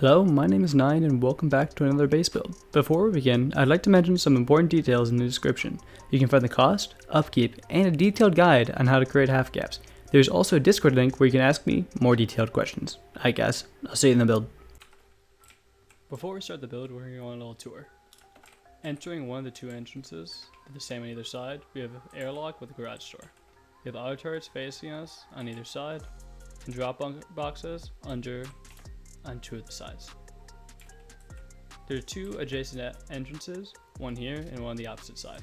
Hello, my name is Nine and welcome back to another base build. Before we begin, I'd like to mention some important details in the description. You can find the cost, upkeep, and a detailed guide on how to create half caps. There's also a Discord link where you can ask me more detailed questions. I guess. I'll see you in the build. Before we start the build, we're going to go on a little tour. Entering one of the two entrances, the same on either side, we have an airlock with a garage door. We have auto turrets facing us on either side, and drop boxes under on two of the sides. There are two adjacent entrances, one here and one on the opposite side.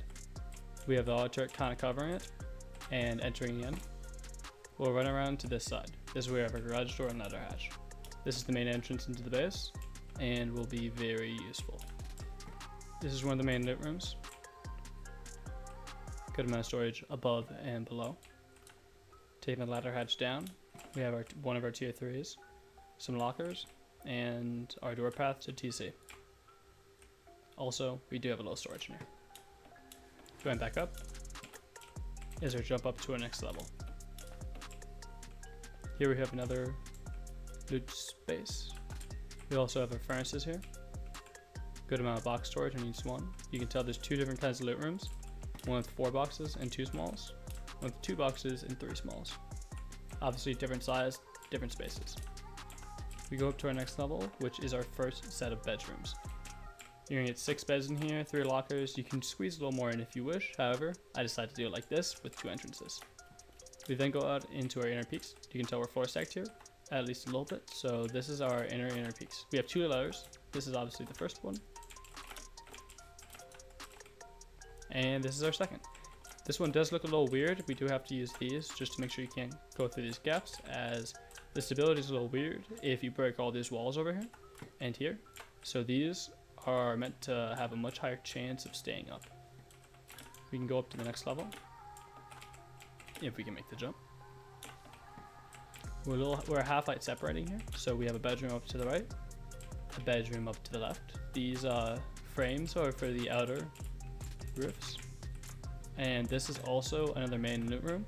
We have the auto turret kind of covering it and entering in. We'll run around to this side. This is where we have our garage door and ladder hatch. This is the main entrance into the base and will be very useful. This is one of the main loot rooms. Good amount of storage above and below. Taking the ladder hatch down, we have one of our tier 3s, some lockers, and our door path to TC. Also, we do have a little storage in here. Going back up is our jump up to our next level. Here we have another loot space. We also have our furnaces here. Good amount of box storage on each one. You can tell there's two different kinds of loot rooms. One with 4 boxes and 2 smalls. One with 2 boxes and 3 smalls. Obviously different size, different spaces. We go up to our next level, which is our first set of bedrooms. You're gonna get 6 beds in here, 3 lockers. You can squeeze a little more in if you wish. However, I decided to do it like this with 2 entrances. We then go out into our inner peaks. You can tell we're floor stacked here, at least a little bit. So this is our inner peaks. We have 2 ladders. This is obviously the first one. And this is our second. This one does look a little weird. We do have to use these just to make sure you can't go through these gaps, as the stability is a little weird if you break all these walls over here and here. So these are meant to have a much higher chance of staying up. We can go up to the next level if we can make the jump. We're a half height separating here. So we have a bedroom up to the right, a bedroom up to the left. These frames are for the outer roofs. And this is also another main loot room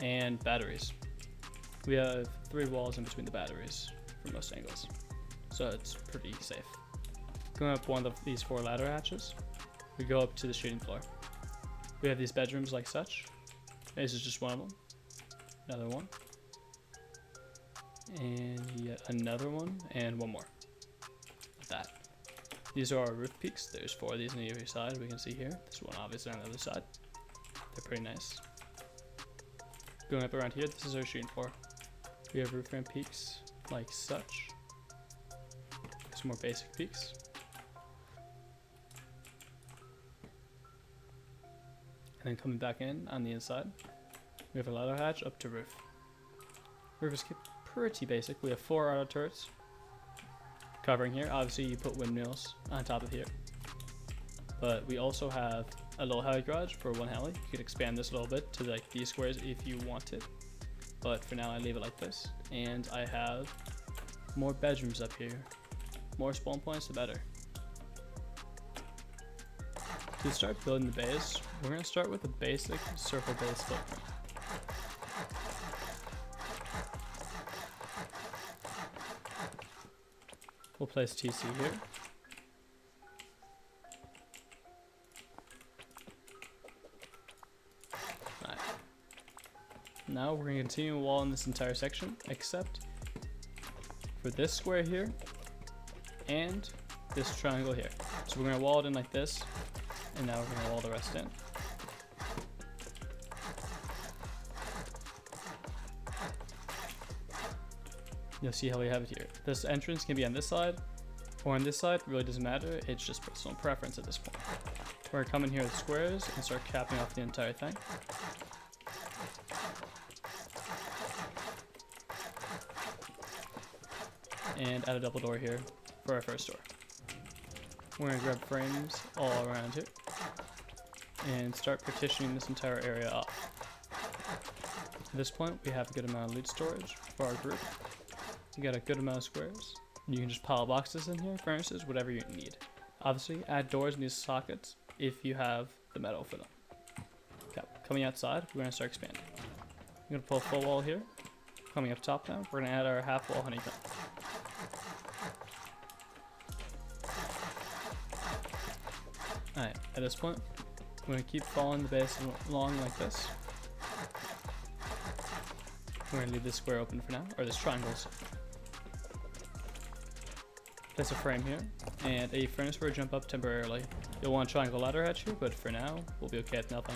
and batteries. We have 3 walls in between the batteries from most angles, so it's pretty safe. Going up one of these 4 ladder hatches, we go up to the shooting floor. We have these bedrooms like such. This is just one of them. Another one. And yet another one, and one more. Like that. These are our roof peaks. There's 4 of these on either side. We can see here. This one obviously on the other side. They're pretty nice. Going up around here, this is our shooting floor. We have roof ramp peaks like such. Some more basic peaks. And then coming back in on the inside, we have a ladder hatch up to roof. Roof is pretty basic. We have 4 auto turrets covering here. Obviously you put windmills on top of here, but we also have a little heli garage for 1 heli. You could expand this a little bit to like these squares if you wanted, but for now I leave it like this. And I have more bedrooms up here. More spawn points, the better. To start building the base, we're going to start with a basic circle base footprint. We'll place TC here. Alright. Now we're going to continue walling this entire section, except for this square here and this triangle here. So we're going to wall it in like this, and now we're going to wall the rest in. You'll see how we have it here. This entrance can be on this side or on this side, really doesn't matter. It's just personal preference at this point. We're gonna come in here with squares and start capping off the entire thing. And add a double door here for our first door. We're gonna grab frames all around here and start partitioning this entire area off. At this point, we have a good amount of loot storage for our group. You got a good amount of squares. You can just pile boxes in here, furnaces, whatever you need. Obviously, add doors in these sockets if you have the metal for them. Okay, coming outside, we're gonna start expanding. I'm gonna pull a full wall here. Coming up top now, we're gonna add our half wall honeycomb. Alright, at this point, we're going to keep following the base along like this. We're going to leave this square open for now, or this triangles. Place a frame here, and a furnace for a jump up temporarily. You'll want a triangle ladder hatch here, but for now, we'll be okay with nothing.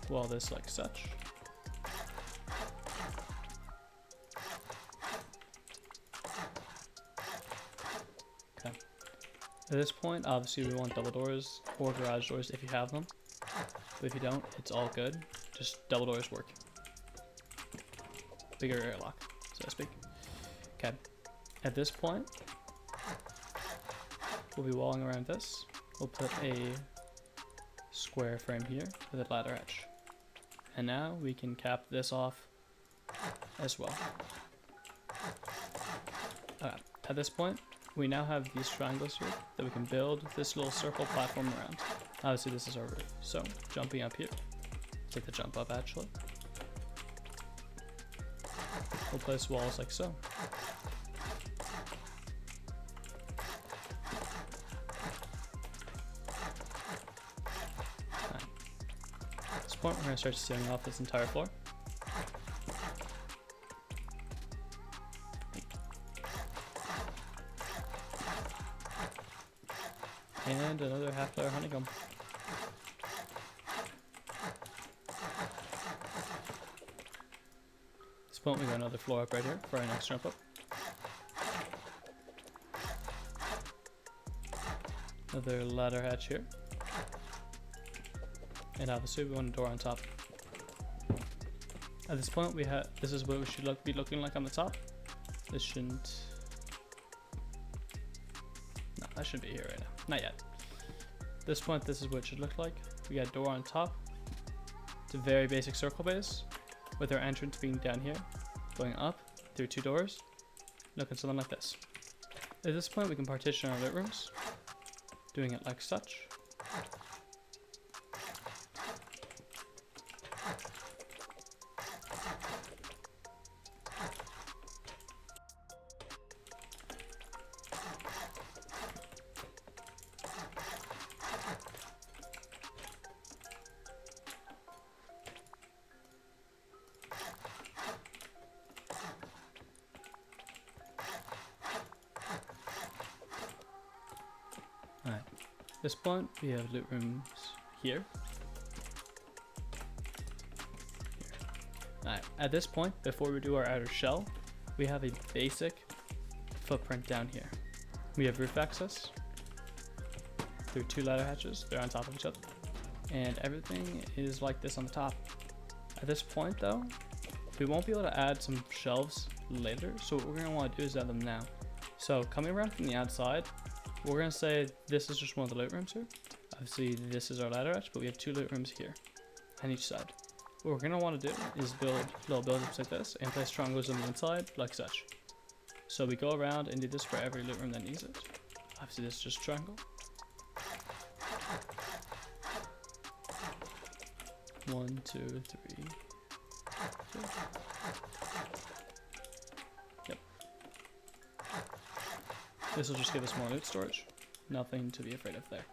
Wall this like such. Okay. At this point, obviously we want double doors or garage doors if you have them. But if you don't, it's all good. Just double doors work. Bigger airlock, so to speak. Okay. At this point, we'll be walling around this. We'll put a square frame here with a ladder edge. And now we can cap this off as well. At this point, we now have these triangles here that we can build this little circle platform around. Obviously this is our roof, so jumping up here, take the jump up actually. We'll place walls like so. At this point, we're going to start sealing off this entire floor. And another half layer honeycomb. At this point, we got another floor up right here for our next jump up. Another ladder hatch here. And obviously we want a door on top. At this point, this is what we should be looking like on the top. This shouldn't. No, that shouldn't be here right now. Not yet. At this point, this is what it should look like. We got a door on top. It's a very basic circle base, with our entrance being down here, going up through two doors, looking something like this. At this point, we can partition our lit rooms, doing it like such. Alright, at this point we have loot rooms here. Alright, at this point, before we do our outer shell, we have a basic footprint down here. We have roof access through two ladder hatches, they're on top of each other, and everything is like this on the top. At this point though, we won't be able to add some shelves later, so what we're going to want to do is add them now. So coming around from the outside, we're going to say this is just one of the loot rooms here. Obviously this is our ladder hatch, but we have two loot rooms here on each side. What we're going to want to do is build little buildings like this and place triangles on the inside like such. So we go around and do this for every loot room that needs it. Obviously this is just a triangle. 1, 2, 3, 4. Yep. This will just give us more loot storage. Nothing to be afraid of there.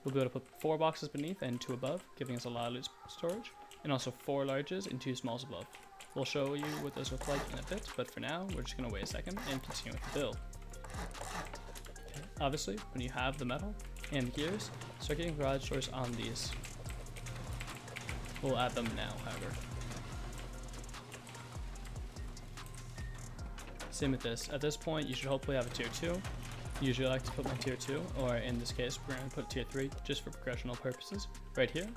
We'll be able to put 4 boxes beneath and 2 above, giving us a lot of loot storage, and also 4 larges and 2 smalls above. We'll show you what those look like in a bit, but for now, we're just going to wait a second and continue with the build. Okay. Obviously, when you have the metal and the gears, start getting garage doors on these. We'll add them now, however. Same with this. At this point, you should hopefully have a tier 2. Usually I like to put my tier 2, or in this case, we're going to put tier 3 just for progressional purposes. Right here,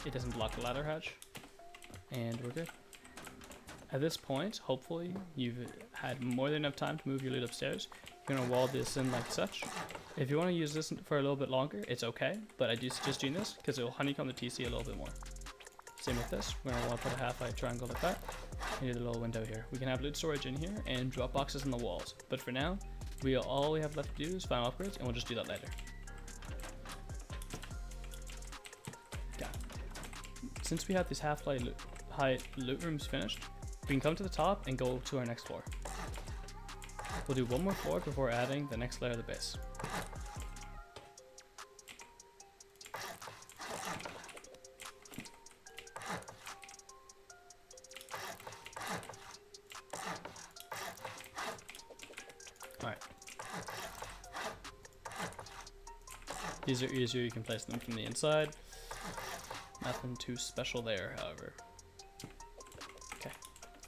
it doesn't block the ladder hatch, and we're good. At this point, hopefully, you've had more than enough time to move your loot upstairs. You're going to wall this in like such. If you want to use this for a little bit longer, it's okay, but I do suggest doing this because it will honeycomb the TC a little bit more. Same with this, we're going to want to put a half-height triangle like that, and do the little window here. We can have loot storage in here and drop boxes in the walls, but for now, all we have left to do is final upgrades, and we'll just do that later. Okay. Since we have these half-height loot rooms finished, we can come to the top and go to our next floor. We'll do one more floor before adding the next layer of the base. These are easier, you can place them from the inside. Nothing too special there, however. Okay,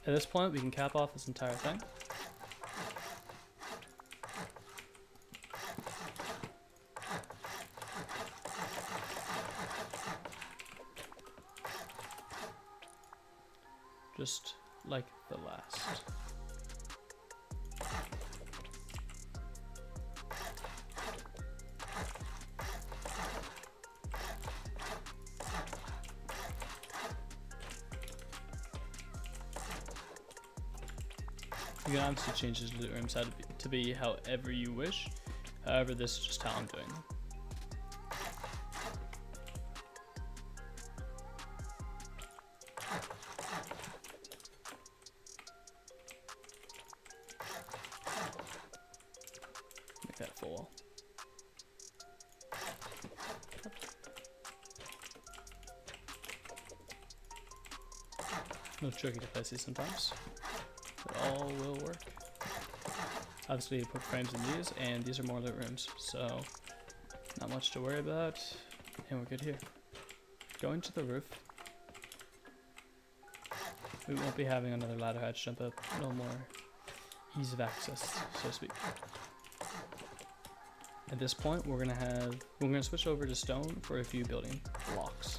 at this point we can cap off this entire thing. Just like the last. You can obviously change this loot room side to be however you wish. However, this is just how I'm doing them. Make that a full wall. A little tricky to place these sometimes. It all will work. Obviously you put frames in these, and these are more loot rooms, so not much to worry about, and we're good here. Going to the roof. We won't be having another ladder hatch jump up, no more ease of access, so to speak. At this point we're gonna switch over to stone for a few building blocks.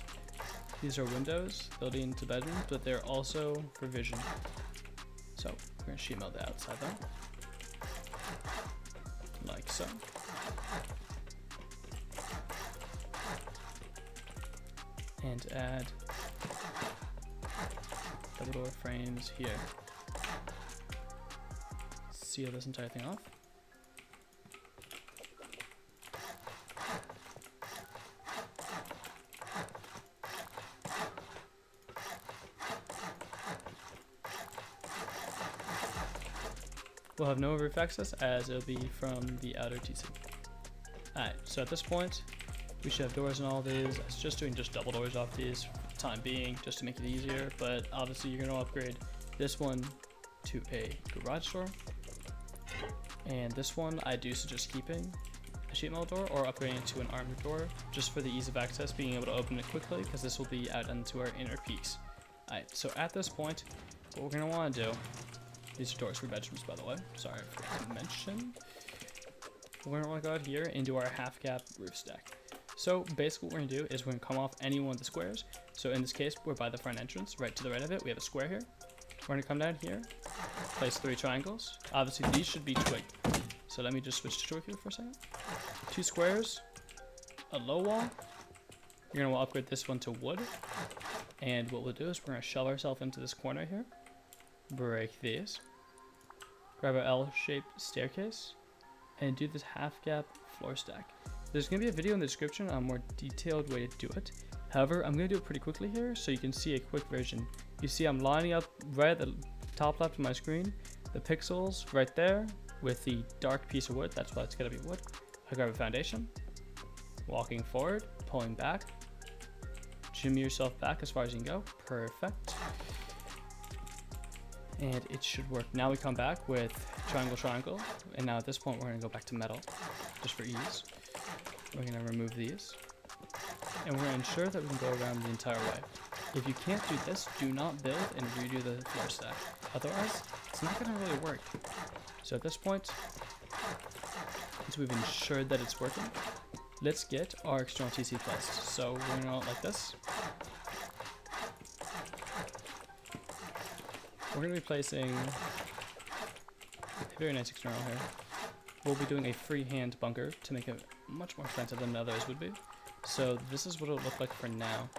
These are windows building into bedrooms, but they're also for vision. So we're going to sheet melt the outside though, like so. And add double door frames here. Seal this entire thing off. We'll have no roof access as it'll be from the outer TC. Alright, so at this point, we should have doors in all of these. I was just doing double doors off these for the time being, just to make it easier, but obviously you're going to upgrade this one to a garage door. And this one I do suggest keeping a sheet metal door or upgrading it to an armored door, just for the ease of access, being able to open it quickly, because this will be out into our inner piece. Alright, so at this point, what we're going to want to do, these are doors for bedrooms, by the way. Sorry, I forgot to mention. We're gonna go out here and do our half cap roof stack. So basically what we're gonna do is we're gonna come off any one of the squares. So in this case, we're by the front entrance. Right to the right of it, we have a square here. We're gonna come down here, place 3 triangles. Obviously these should be twigged. So let me just switch to twig here for a second. 2 squares, a low wall. You're gonna want to upgrade this one to wood. And what we'll do is we're gonna shove ourselves into this corner here. Break these, grab our L-shaped staircase, and do this half gap floor stack. There's going to be a video in the description on a more detailed way to do it. However, I'm going to do it pretty quickly here so you can see a quick version. You see I'm lining up right at the top left of my screen, the pixels right there with the dark piece of wood. That's why it's going to be wood. I grab a foundation, walking forward, pulling back, jimmy yourself back as far as you can go. Perfect. And it should work. Now we come back with triangle, triangle, and now at this point we're going to go back to metal, just for ease. We're going to remove these, and we're going to ensure that we can go around the entire way. If you can't do this, do not build and redo the floor stack. Otherwise, it's not going to really work. So at this point, once we've ensured that it's working, let's get our external TC placed. So we're going to go like this. We're going to be placing a very nice external here. We'll be doing a freehand bunker to make it much more expensive than the others would be. So this is what it'll look like for now.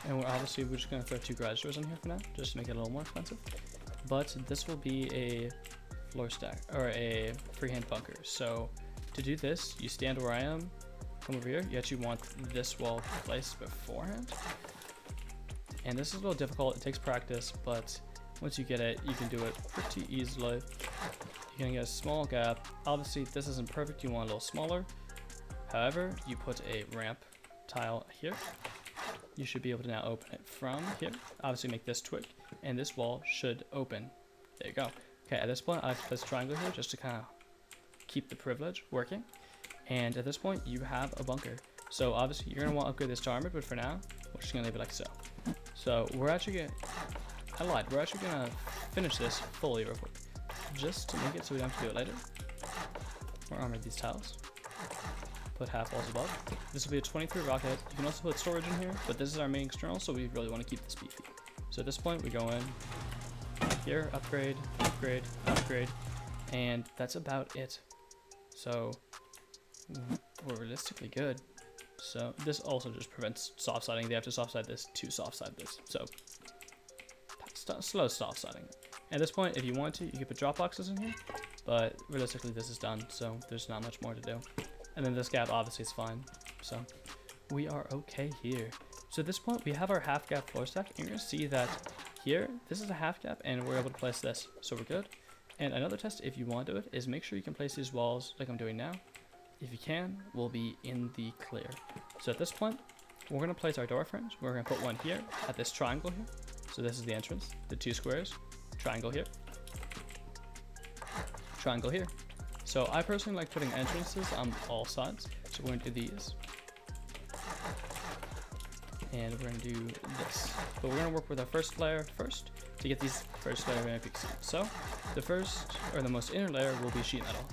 And we're just going to throw 2 garage doors in here for now, just to make it a little more expensive. But this will be a floor stack, or a freehand bunker. So to do this, you stand where I am, come over here. You actually want this wall placed beforehand. And this is a little difficult, it takes practice, but once you get it, you can do it pretty easily. You're gonna get a small gap. Obviously, this isn't perfect, you want a little smaller. However, you put a ramp tile here. You should be able to now open it from here. Obviously, make this twig, and this wall should open. There you go. Okay, at this point, I have to place a triangle here just to kind of keep the privilege working. And at this point, you have a bunker. So obviously, you're gonna want to upgrade this to armored, but for now, we're just gonna leave it like so. So we're actually gonna, I lied, we're actually gonna finish this fully real quick, just to make it so we don't have to do it later. We're armored these tiles. Put half walls above. This will be a 23 rocket. You can also put storage in here, but this is our main external, so we really want to keep this beefy. So at this point, we go in here, upgrade, upgrade, upgrade, and that's about it. So we're realistically good. So this also just prevents soft siding. They have to soft side this to soft side this. So slow soft siding. At this point, if you want to, you could put drop boxes in here, but realistically this is done, so there's not much more to do. And then this gap obviously is fine, so we are okay here. So at this point, we have our half gap floor stack, and you're gonna see that here, this is a half gap, and we're able to place this, so we're good. And another test, if you want to do it, is make sure you can place these walls like I'm doing now. If you can, we'll be in the clear. So at this point, we're gonna place our door frames. We're gonna put one here at this triangle here. So this is the entrance, the 2 squares, triangle here, triangle here. So I personally like putting entrances on all sides. So we're gonna do these. And we're gonna do this. But we're gonna work with our first layer first to get these first layer of inner peaks. So the first, or the most inner layer, will be sheet metal.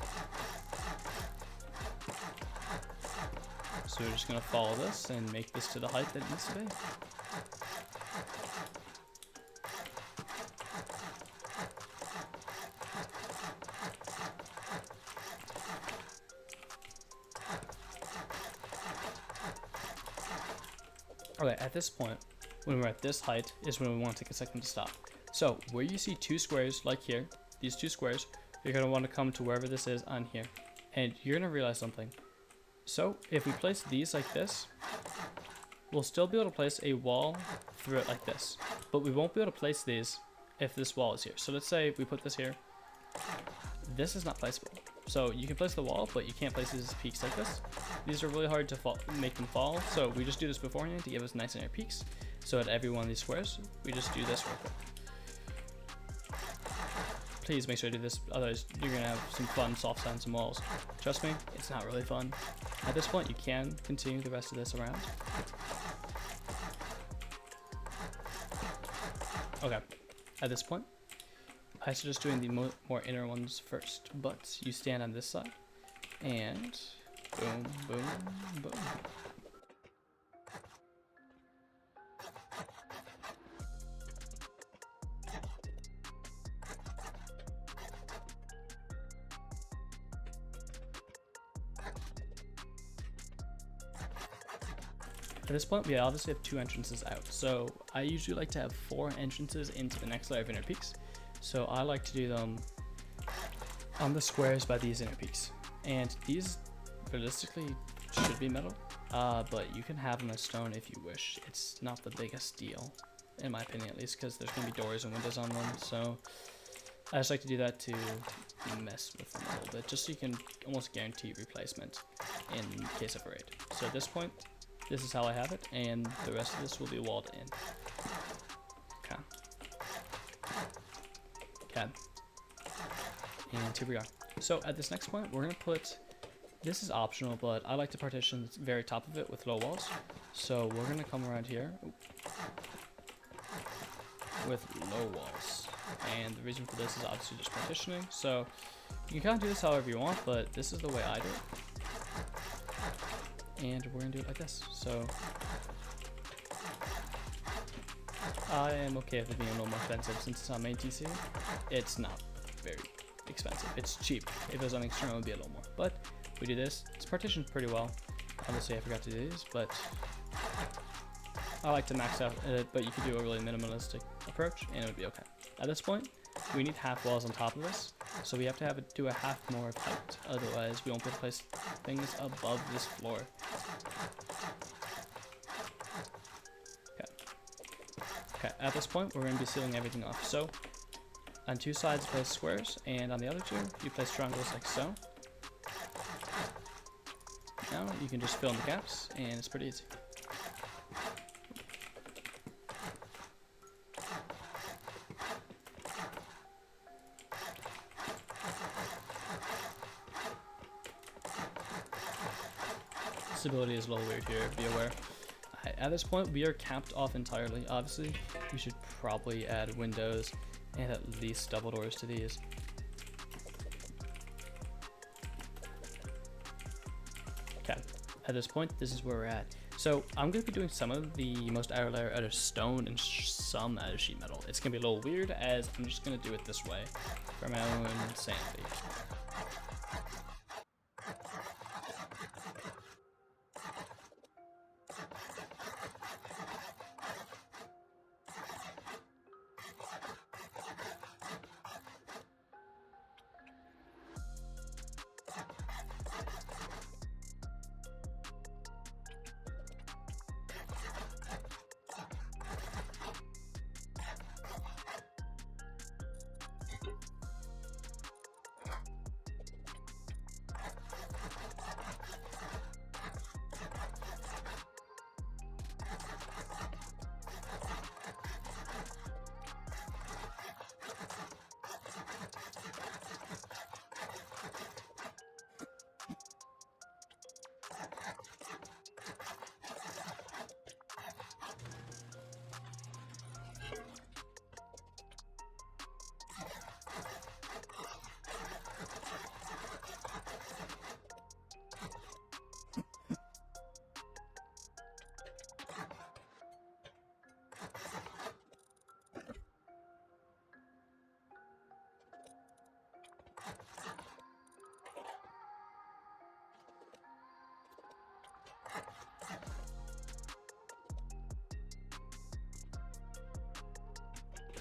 So we're just gonna follow this and make this to the height that it needs to be. Okay, at this point, when we're at this height, is when we want to take a second to stop. So where you see 2 squares, like here, these 2 squares, you're going to want to come to wherever this is on here. And you're going to realize something. So if we place these like this, we'll still be able to place a wall through it like this. But we won't be able to place these if this wall is here. So let's say we put this here. This is not placeable. So you can place the wall, but you can't place these peaks like this. These are really hard to make them fall, so we just do this beforehand to give us nice inner peaks. So at every one of these squares, we just do this real quick. Please make sure to do this, otherwise you're gonna have some fun soft siding some walls. Trust me, it's not really fun. At this point, you can continue the rest of this around. Okay, at this point, I suggest doing the more inner ones first, but you stand on this side, and boom, boom, boom. At this point, we obviously have 2 entrances out, so I usually like to have 4 entrances into the next layer of inner peaks. So I like to do them on the squares by these inner peaks. And these realistically should be metal, but you can have them as stone if you wish. It's not the biggest deal, in my opinion at least, because there's going to be doors and windows on them. So I just like to do that to mess with them a little bit, just so you can almost guarantee replacement in case of a raid. So at this point, this is how I have it, and the rest of this will be walled in. Okay. Okay. And here we are. So at this next point, we're going to put, this is optional, but I like to partition the very top of it with low walls. So we're going to come around here with low walls. And the reason for this is obviously just partitioning. So you can kind of do this however you want, but this is the way I do it. And we're going to do it like this. So I am okay with it being a little more expensive since it's on main TC. It's not very expensive. It's cheap. If it was on external, it would be a little more. But we do this. It's partitioned pretty well. Obviously, I forgot to do these, but I like to max out it, but you could do a really minimalistic approach, and it would be okay. At this point, we need half walls on top of this, so we have to do a half more of height. Otherwise, we won't be able to place things above this floor. Okay, at this point, we're going to be sealing everything off. So, on 2 sides, place squares, and on the other 2, you place triangles like so. Now, you can just fill in the gaps, and it's pretty easy. stability is a little weird here, be aware. At this point, we are capped off entirely. Obviously, we should probably add windows and at least double doors to these. Okay, at this point, this is where we're at. So I'm going to be doing some of the most outer layer out of stone and some out of sheet metal. It's going to be a little weird as I'm just going to do it this way for my own sanity.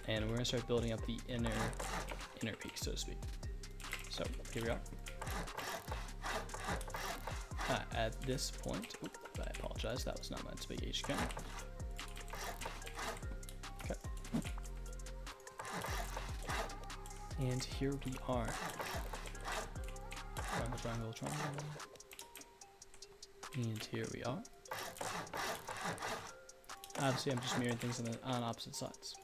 And we're gonna start building up the inner peak, so to speak. So here we are. At this point, I apologize, that was not meant to be HQ. Okay. And here we are. Triangle, triangle, triangle. And here we are. Obviously, I'm just mirroring things on opposite sides.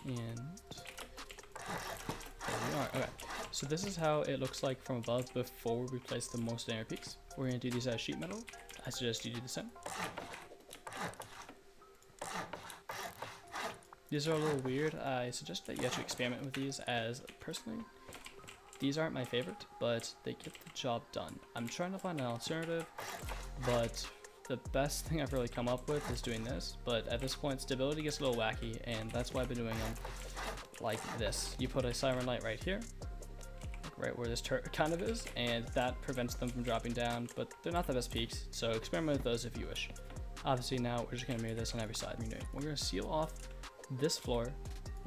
And there we are. Okay, so this is how it looks like from above before we place the most inner peaks. We're going to do these as sheet metal. I suggest you do the same. These are a little weird. I suggest that you actually experiment with these, as personally, these aren't my favorite, but they get the job done. I'm trying to find an alternative, but the best thing I've really come up with is doing this. But at this point, stability gets a little wacky, and that's why I've been doing them like this. You put a siren light right here, like right where this turret kind of is, and that prevents them from dropping down, but they're not the best peaks, so experiment with those if you wish. Obviously now we're just going to mirror this on every side. We're going to seal off this floor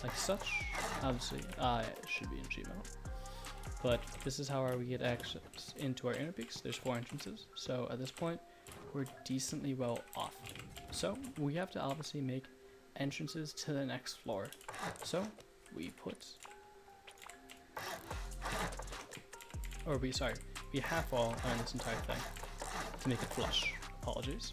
like such. Obviously, it should be in sheet metal. But this is how we get access into our inner peaks. There's 4 entrances, so at this point, we're decently well off. So we have to obviously make entrances to the next floor. So we half wall on this entire thing to make it flush. Apologies.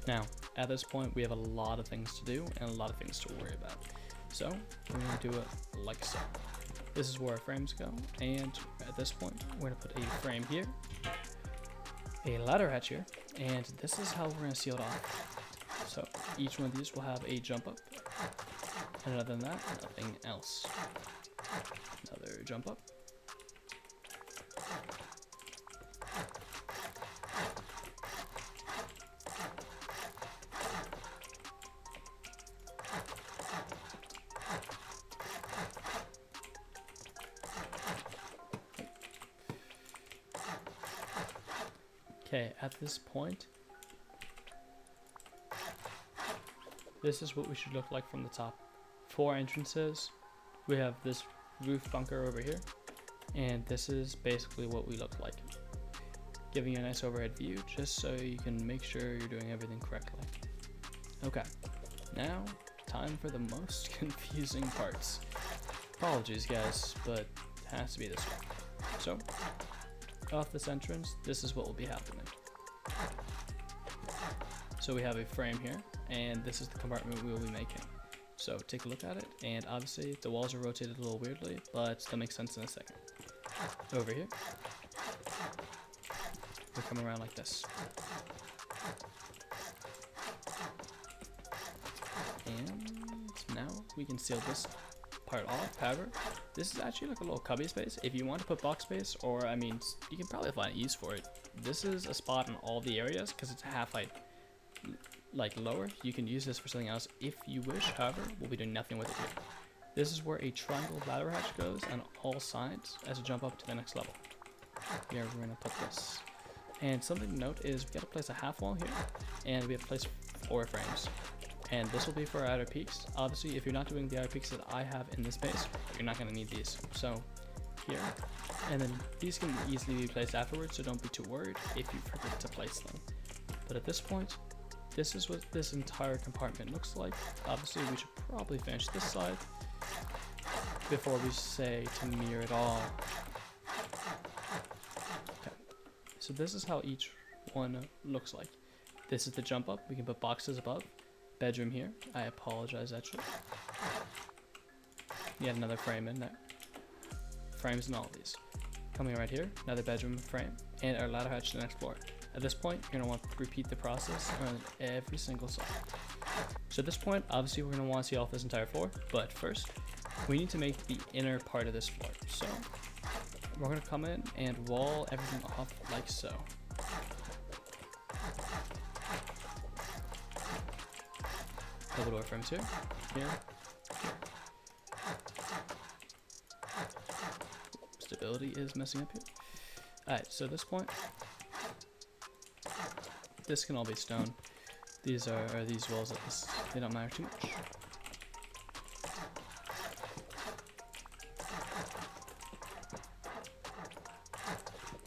Now, at this point, we have a lot of things to do and a lot of things to worry about. So we're going to do it like so. This is where our frames go, and at this point, we're going to put a frame here, a ladder hatch here, and this is how we're going to seal it off. So each one of these will have a jump up, and other than that, nothing else. Another jump up. Okay, at this point, this is what we should look like from the top. 4 entrances. We have this roof bunker over here, and this is basically what we look like. Giving you a nice overhead view, just so you can make sure you're doing everything correctly. Okay, now time for the most confusing parts. Apologies guys, but it has to be this way. So, off this entrance, this is what will be happening. So we have a frame here, and this is the compartment we will be making. So take a look at it, and obviously the walls are rotated a little weirdly, but that makes sense in a second. Over here, we come around like this. And now we can seal this part off. However, this is actually like a little cubby space. If you want to put box space, or I mean, you can probably find use for it. This is a spot in all the areas because it's a half height like lower. You can use this for something else if you wish. However, we'll be doing nothing with it here. This is where a triangle ladder hatch goes on all sides as a jump up to the next level. Here we're going to put this. And something to note is we got to place a half wall here, and we have to place 4 frames. And this will be for our outer peaks. Obviously, if you're not doing the outer peaks that I have in this base, you're not going to need these. So here, and then these can easily be placed afterwards, so don't be too worried if you forget to place them. But at this point, this is what this entire compartment looks like. Obviously, we should probably finish this side before we say to mirror it all. Okay, so this is how each one looks like. This is the jump up. We can put boxes above. Bedroom here. I apologize, actually. Yet another frame in there. Frames in all of these. Coming right here, another bedroom frame, and our ladder hatch to the next floor. At this point, you're going to want to repeat the process around every single side. So at this point, obviously we're going to want to see off this entire floor, but first, we need to make the inner part of this floor. So we're going to come in and wall everything off like so. Double door frames here, here. Stability is messing up here. Alright, so at this point, this can all be stone. These are these walls that they don't matter too much.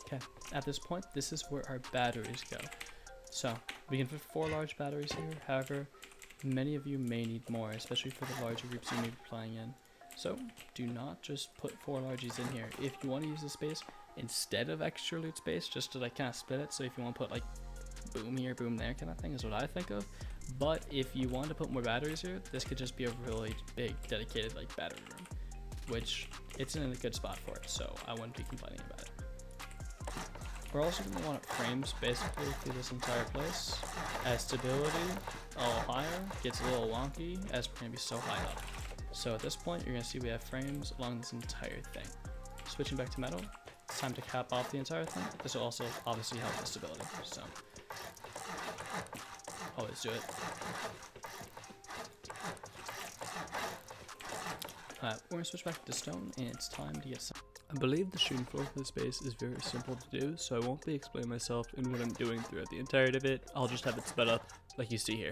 Okay, at this point, this is where our batteries go. So we can fit 4 large batteries here. However, many of you may need more, especially for the larger groups you may be playing in. So do not just put 4 largies in here. If you want to use this space instead of extra loot space, just to like kind of split it. So if you want to put like boom here, boom there kind of thing is what I think of. But if you want to put more batteries here, this could just be a really big dedicated like battery room, which it's in a good spot for it. So I wouldn't be complaining about it. We're also going to want frames basically through this entire place. As stability all higher gets a little wonky as we're going to be so high up. So at this point, you're going to see we have frames along this entire thing. Switching back to metal, it's time to cap off the entire thing. This will also obviously help with stability, so always do it. We're going to switch back to stone, and it's time to get some. I believe the shooting floor for this base is very simple to do, so I won't be explaining myself in what I'm doing throughout the entirety of it. I'll just have it sped up like you see here.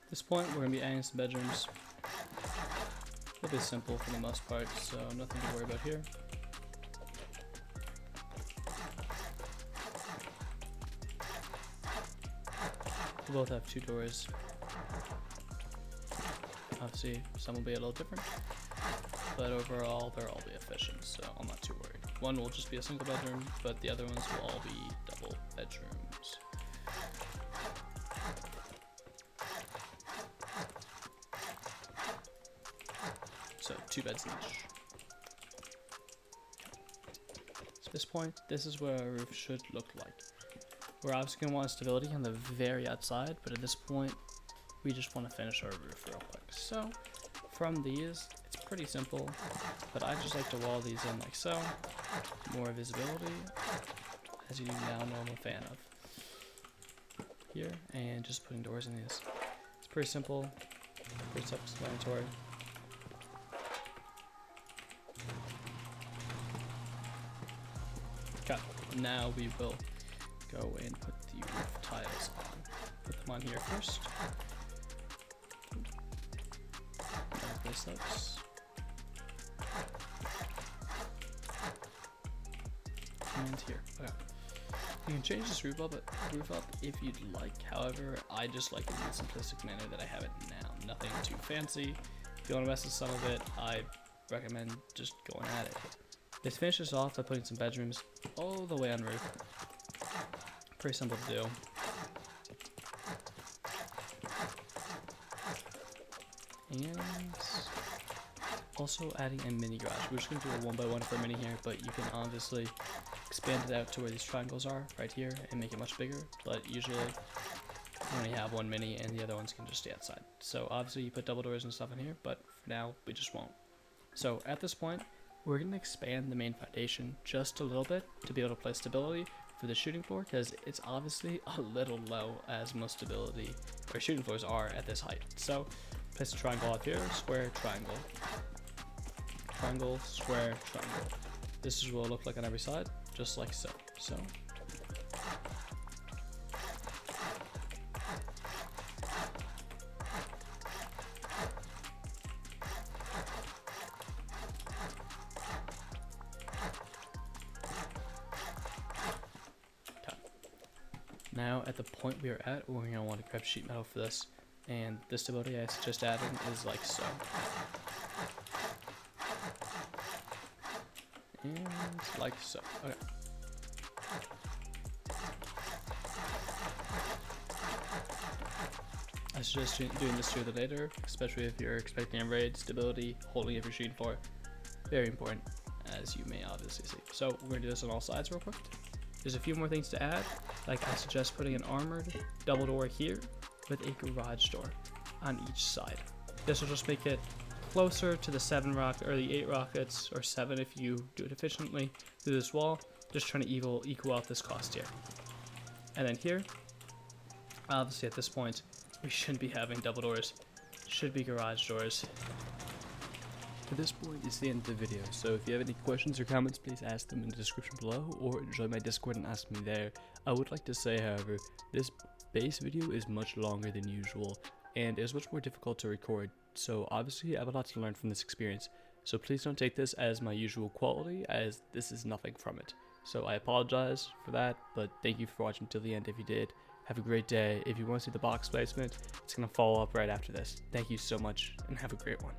At this point, we're going to be adding some bedrooms. It'll be simple for the most part, so nothing to worry about here. They both have 2 doors. Obviously, some will be a little different, but overall, they'll all be efficient, so I'm not too worried. One will just be a single bedroom, but the other ones will all be double bedrooms. So 2 beds each. So at this point, this is what our roof should look like. We're obviously going to want stability on the very outside, but at this point, we just want to finish our roof real quick. So from these, it's pretty simple, but I just like to wall these in like so. More visibility, as you now know I'm a fan of. Here, and just putting doors in these. It's pretty simple, pretty self-explanatory. Okay, now we will go and put the roof tiles on. Put them on here first. This looks. And here. Okay. You can change this roof up if you'd like. However, I just like it in the simplistic manner that I have it now. Nothing too fancy. If you want to mess with some of it, I recommend just going at it. Let's finish this off by putting some bedrooms all the way on roof. Pretty simple to do. And also adding a mini garage. We're just going to do a 1x1 for a mini here, but you can obviously expand it out to where these triangles are right here and make it much bigger. But usually you only have one mini and the other ones can just stay outside. So obviously you put double doors and stuff in here, but for now we just won't. So at this point, we're going to expand the main foundation just a little bit to be able to place stability for the shooting floor, because it's obviously a little low as most stability or shooting floors are at this height. So place a triangle up here, square, triangle, triangle, square, triangle. This is what it'll look like on every side, just like so. Now at the point we are at, we're going to want to grab sheet metal for this, and the stability I suggest adding is like so. And like so. Okay. I suggest doing this sooner than later, especially if you're expecting a raid. Stability, holding it for shooting floor, very important, as you may obviously see. So we're going to do this on all sides real quick. There's a few more things to add, like I suggest putting an armored double door here with a garage door on each side. This will just make it closer to the 7 rocket or the 8 rockets, or 7 if you do it efficiently through this wall, just trying to equal out this cost here. And then here, obviously at this point, we shouldn't be having double doors, should be garage doors. At this point is the end of the video, so if you have any questions or comments, please ask them in the description below, or join my Discord and ask me there. I would like to say, however, this base video is much longer than usual, and is much more difficult to record, so obviously I have a lot to learn from this experience. So please don't take this as my usual quality, as this is nothing from it. So I apologize for that, but thank you for watching till the end if you did. Have a great day. If you want to see the box placement, it's going to follow up right after this. Thank you so much, and have a great one.